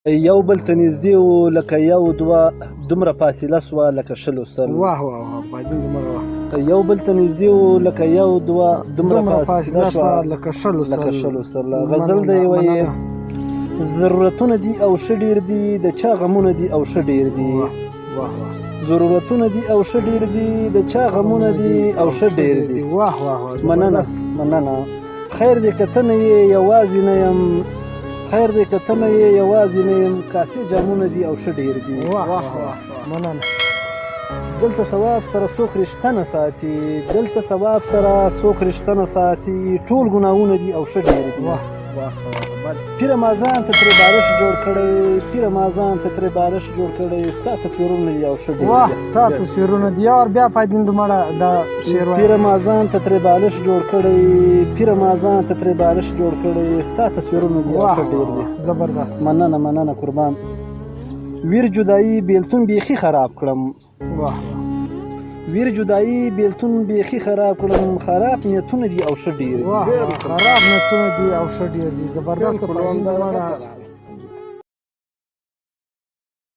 یو بل ته نږدې وو لکه یو دوه دومره فاصله سوه لکه شلو سل. واه واه واه بادین دومره واه. یو بل ته نږدې وو لکه یو دوه دومره فاصله سوه لکه شلو سل. غزل دی وایي ضرورتونه دي او ښه ډېر دي، د چا غمونه دي او ښه ډېر دي. ضرورتونه دي او ښه ډېر دي، د چا غمونه دي او ښه ډېر دي. واه واه واه مننه. خیر دې که ته نه یې یوازې نه یم، خیر دې که ته نه یې یوازې نه یم، کاسې جامونه دي او ښه ډېر دي. واه واه واه مننه. دلته ثواب سره څوک رشته نه ساتي، دلته ثواب سره څوک رشته نه ساتي، ټول ګناهونه دي او ښه ډېر دي. پیر مازان ته ترې بارش جوړ کړی، پیر مازان ته ترې بارش جوړ کړی، ستا تصویرونه دي او ښه ډېر دي. واه ستا تصویرونه دي. اور بیا پایدین دومره دا شعر وایي. پیر مازان ته ترې بارش جوړ کړی، پیر مازان ته ترې بارش جوړ کړی، ستا تصویرونه دي او ښه ډېر دي. زبردست. مننه قربان. ویر جدایي بیلتون بیخي خراب کړم. واه ویر جدایي بیلتون بیخي خراب کړم، خراب نیتونه دي او ښه ډېر دي. واه خراب نیتونه دي او ښه ډېر دي. زبردست پایدین دومره